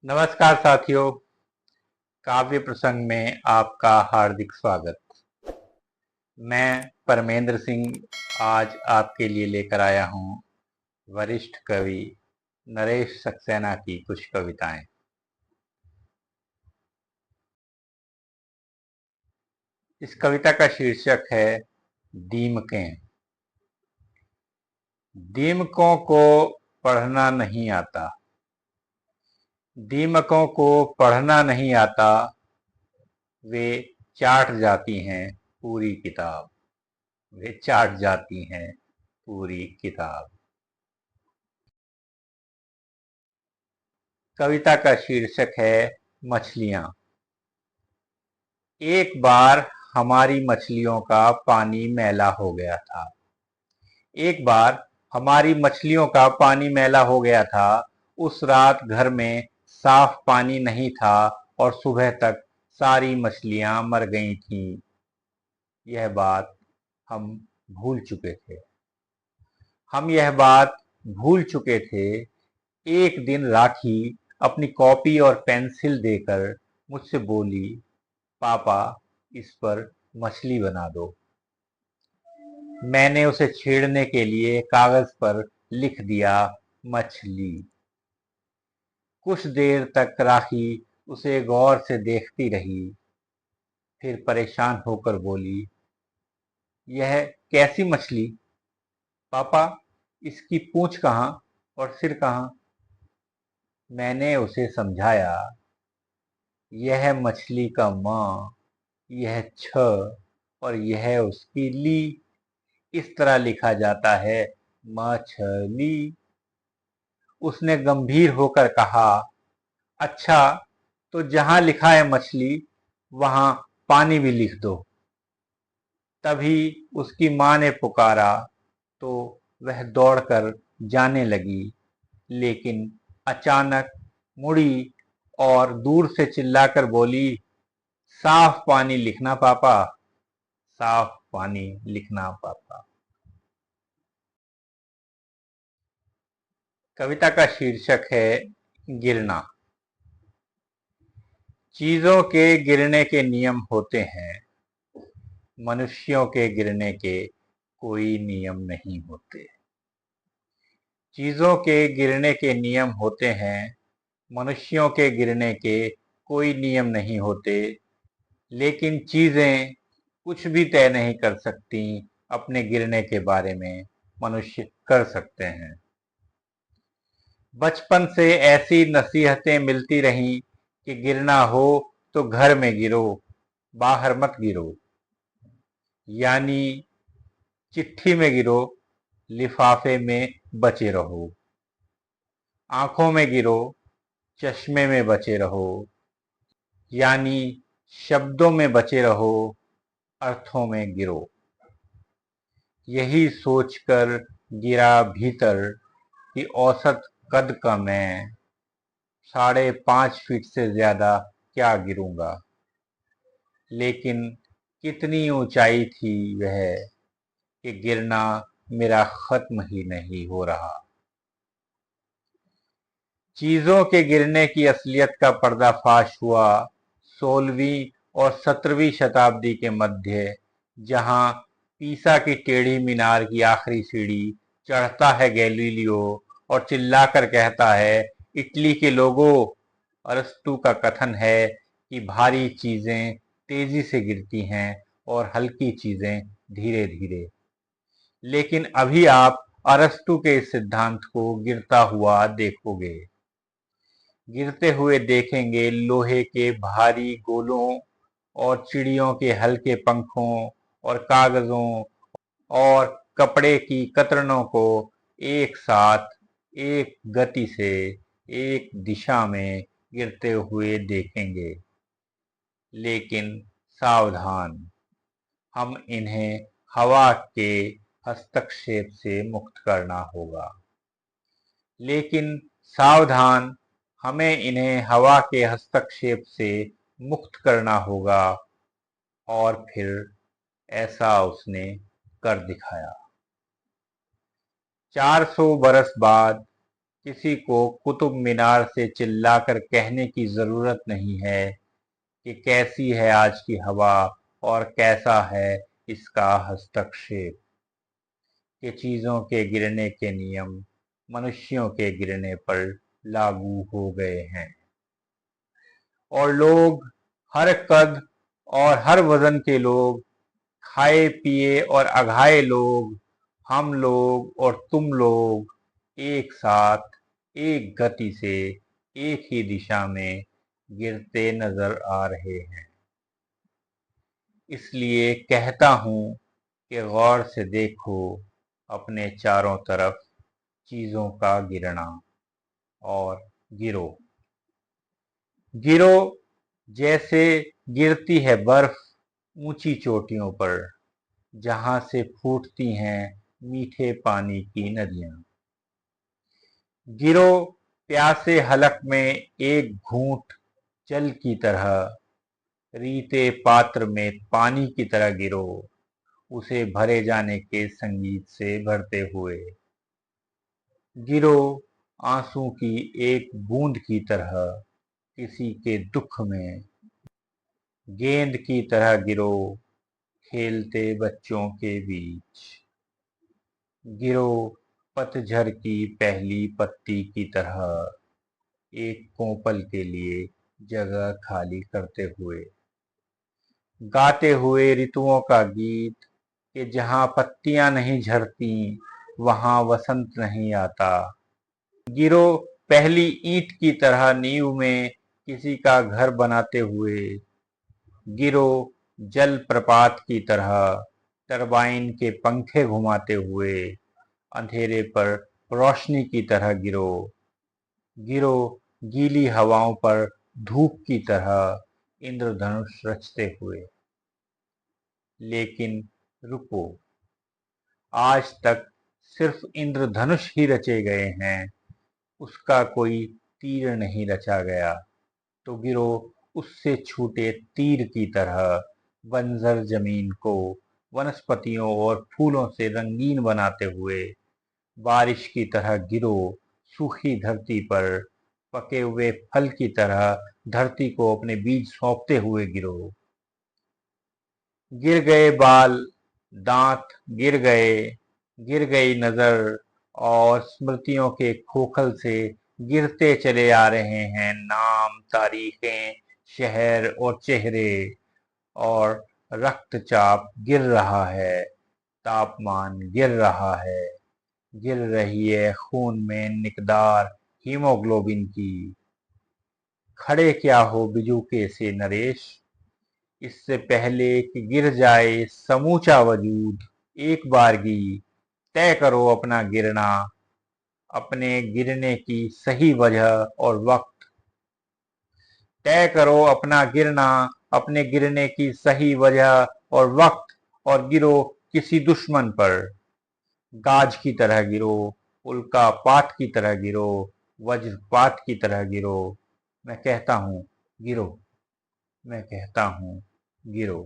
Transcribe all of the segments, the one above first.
नमस्कार साथियों, काव्य प्रसंग में आपका हार्दिक स्वागत। मैं परमेंद्र सिंह आज आपके लिए लेकर आया हूँ वरिष्ठ कवि नरेश सक्सेना की कुछ कविताएं। इस कविता का शीर्षक है दीमकें। दीमकों को पढ़ना नहीं आता, दीमकों को पढ़ना नहीं आता, वे चाट जाती हैं पूरी किताब, वे चाट जाती हैं पूरी किताब। कविता का शीर्षक है मछलियां। एक बार हमारी मछलियों का पानी मैला हो गया था। एक बार हमारी मछलियों का पानी मैला हो गया था। उस रात घर में साफ पानी नहीं था और सुबह तक सारी मछलियां मर गई थीं। यह बात हम भूल चुके थे। हम यह बात भूल चुके थे। एक दिन राखी अपनी कॉपी और पेंसिल देकर मुझसे बोली, पापा इस पर मछली बना दो। मैंने उसे छेड़ने के लिए कागज पर लिख दिया मछली। कुछ देर तक राखी उसे गौर से देखती रही, फिर परेशान होकर बोली, यह कैसी मछली पापा, इसकी पूंछ कहाँ और सिर कहाँ? मैंने उसे समझाया, यह मछली का माँ, यह छ और यह उसकी ली। इस तरह लिखा जाता है मछली। उसने गंभीर होकर कहा, अच्छा तो जहां लिखा है मछली वहां पानी भी लिख दो। तभी उसकी मां ने पुकारा तो वह दौड़कर जाने लगी, लेकिन अचानक मुड़ी और दूर से चिल्लाकर बोली, साफ पानी लिखना पापा, साफ पानी लिखना पापा। कविता का शीर्षक है गिरना। चीजों के गिरने के नियम होते हैं, मनुष्यों के गिरने के कोई नियम नहीं होते। चीजों के गिरने के नियम होते हैं, मनुष्यों के गिरने के कोई नियम नहीं होते। लेकिन चीजें कुछ भी तय नहीं कर सकती, अपने गिरने के बारे में मनुष्य कर सकते हैं। बचपन से ऐसी नसीहतें मिलती रहीं कि गिरना हो तो घर में गिरो, बाहर मत गिरो। यानी चिट्ठी में गिरो, लिफाफे में बचे रहो। आंखों में गिरो, चश्मे में बचे रहो। यानी शब्दों में बचे रहो, अर्थों में गिरो। यही सोचकर गिरा भीतर कि औसत कद का मैं 5.5 फीट से ज्यादा क्या गिरूंगा। लेकिन कितनी ऊंचाई थी वह कि गिरना मेरा खत्म ही नहीं हो रहा। चीजों के गिरने की असलियत का पर्दाफाश हुआ 16वीं और 17वीं शताब्दी के मध्य, जहां पीसा की टेढ़ी मीनार की आखिरी सीढ़ी चढ़ता है गैलीलियो और चिल्लाकर कहता है, इटली के लोगों, अरस्तु का कथन है कि भारी चीजें तेजी से गिरती हैं और हल्की चीजें धीरे धीरे। लेकिन अभी आप अरस्तु के इस सिद्धांत को गिरता हुआ देखोगे। गिरते हुए देखेंगे लोहे के भारी गोलों और चिड़ियों के हल्के पंखों और कागजों और कपड़े की कतरनों को एक साथ, एक गति से, एक दिशा में गिरते हुए देखेंगे। लेकिन सावधान, हम इन्हें हवा के हस्तक्षेप से मुक्त करना होगा। लेकिन सावधान, हमें इन्हें हवा के हस्तक्षेप से मुक्त करना होगा। और फिर ऐसा उसने कर दिखाया। 400 बरस बाद किसी को कुतुब मीनार से चिल्लाकर कहने की जरूरत नहीं है कि कैसी है आज की हवा और कैसा है इसका हस्तक्षेप, कि चीजों के गिरने के नियम मनुष्यों के गिरने पर लागू हो गए हैं और लोग, हर कद और हर वजन के लोग, खाए पिए और अघाए लोग, हम लोग और तुम लोग एक साथ, एक गति से, एक ही दिशा में गिरते नजर आ रहे हैं। इसलिए कहता हूं कि गौर से देखो अपने चारों तरफ चीजों का गिरना और गिरो। गिरो जैसे गिरती है बर्फ ऊंची चोटियों पर, जहां से फूटती हैं मीठे पानी की नदियां। गिरो प्यासे हलक में एक घूंट जल की तरह, रीते पात्र में पानी की तरह गिरो, उसे भरे जाने के संगीत से भरते हुए। गिरो आंसू की एक बूंद की तरह किसी के दुख में, गेंद की तरह गिरो खेलते बच्चों के बीच। गिरो पतझड़ की पहली पत्ती की तरह, एक कोपल के लिए जगह खाली करते हुए। गाते हुए ऋतुओं का गीत कि जहां पत्तियां नहीं झरती वहां वसंत नहीं आता। गिरो पहली ईंट की तरह नींव में किसी का घर बनाते हुए। गिरो जल प्रपात की तरह टरबाइन के पंखे घुमाते हुए, अंधेरे पर रोशनी की तरह गिरो। गिरो गीली हवाओं पर धूप की तरह इंद्रधनुष रचते हुए। लेकिन रुको, आज तक सिर्फ इंद्रधनुष ही रचे गए हैं, उसका कोई तीर नहीं रचा गया। तो गिरो उससे छूटे तीर की तरह बंजर जमीन को वनस्पतियों और फूलों से रंगीन बनाते हुए। बारिश की तरह गिरो सूखी धरती पर, पके हुए फल की तरह धरती को अपने बीज सौंपते हुए गिरो। गिर गए बाल, दांत गिर गई नजर और स्मृतियों के खोखल से गिरते चले आ रहे हैं नाम, तारीखें, शहर और चेहरे। और रक्तचाप गिर रहा है, तापमान गिर रहा है, गिर रही है खून में निकदार हीमोग्लोबिन की। खड़े क्या हो बिजूके से नरेश, इससे पहले कि गिर जाए समूचा वजूद। एक बारगी तय करो अपना गिरना, अपने गिरने की सही वजह और वक्त। तय करो अपना गिरना, अपने गिरने की सही वजह और वक्त, और गिरो किसी दुश्मन पर। गाज की तरह गिरो, उल्कापात की तरह गिरो, वज्रपात की तरह गिरो। मैं कहता हूं गिरो, मैं कहता हूं गिरो।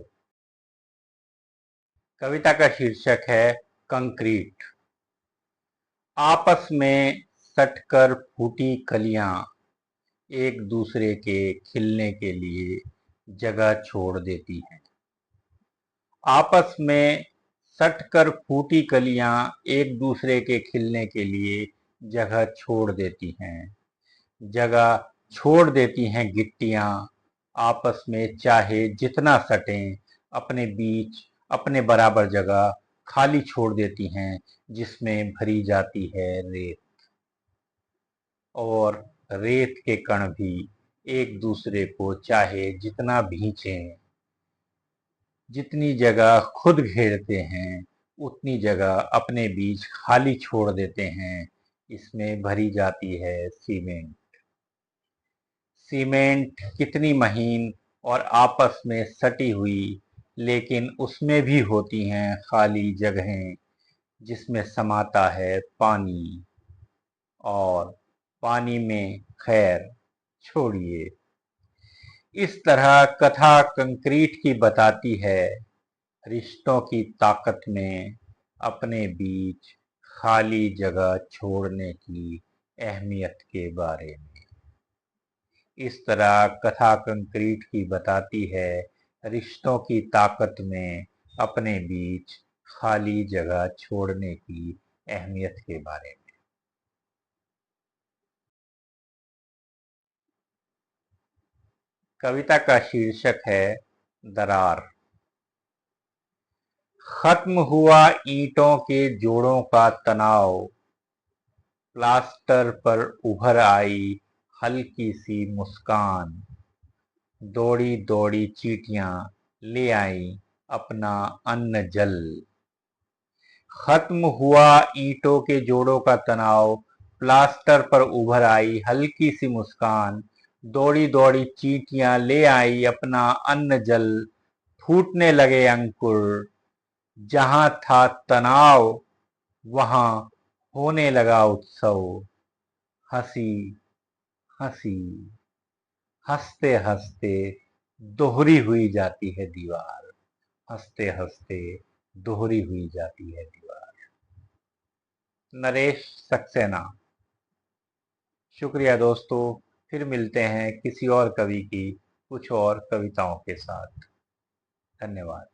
कविता का शीर्षक है कंक्रीट। आपस में सटकर फूटी कलियां एक दूसरे के खिलने के लिए जगह छोड़ देती हैं। आपस में सटकर फूटी कलियां एक दूसरे के खिलने के लिए जगह छोड़ देती हैं। जगह छोड़ देती हैं गिट्टियां आपस में चाहे जितना सटें, अपने बीच अपने बराबर जगह खाली छोड़ देती हैं जिसमें भरी जाती है रेत। और रेत के कण भी एक दूसरे को चाहे जितना भींचें, जितनी जगह खुद घेरते हैं उतनी जगह अपने बीच खाली छोड़ देते हैं। इसमें भरी जाती है सीमेंट। सीमेंट कितनी महीन और आपस में सटी हुई, लेकिन उसमें भी होती हैं खाली जगहें जिसमें समाता है पानी। और पानी में खैर छोड़िए। इस तरह कथा कंक्रीट की बताती है रिश्तों की ताकत में अपने बीच खाली जगह छोड़ने की अहमियत के बारे में। इस तरह कथा कंक्रीट की बताती है रिश्तों की ताकत में अपने बीच खाली जगह छोड़ने की अहमियत के बारे में। कविता का शीर्षक है दरार। खत्म हुआ ईंटों के जोड़ों का तनाव, प्लास्टर पर उभर आई हल्की सी मुस्कान। दौड़ी दौड़ी चींटियां ले आई अपना अन्न जल। खत्म हुआ ईंटों के जोड़ों का तनाव, प्लास्टर पर उभर आई हल्की सी मुस्कान। दौड़ी दौड़ी चींटियां ले आई अपना अन्न जल। फूटने लगे अंकुर, जहां था तनाव वहां होने लगा उत्सव। हंसी हंसी हंसते हंसते दोहरी हुई जाती है दीवार। हंसते हंसते दोहरी हुई जाती है दीवार। नरेश सक्सेना। शुक्रिया दोस्तों, फिर मिलते हैं किसी और कवि की कुछ और कविताओं के साथ। धन्यवाद।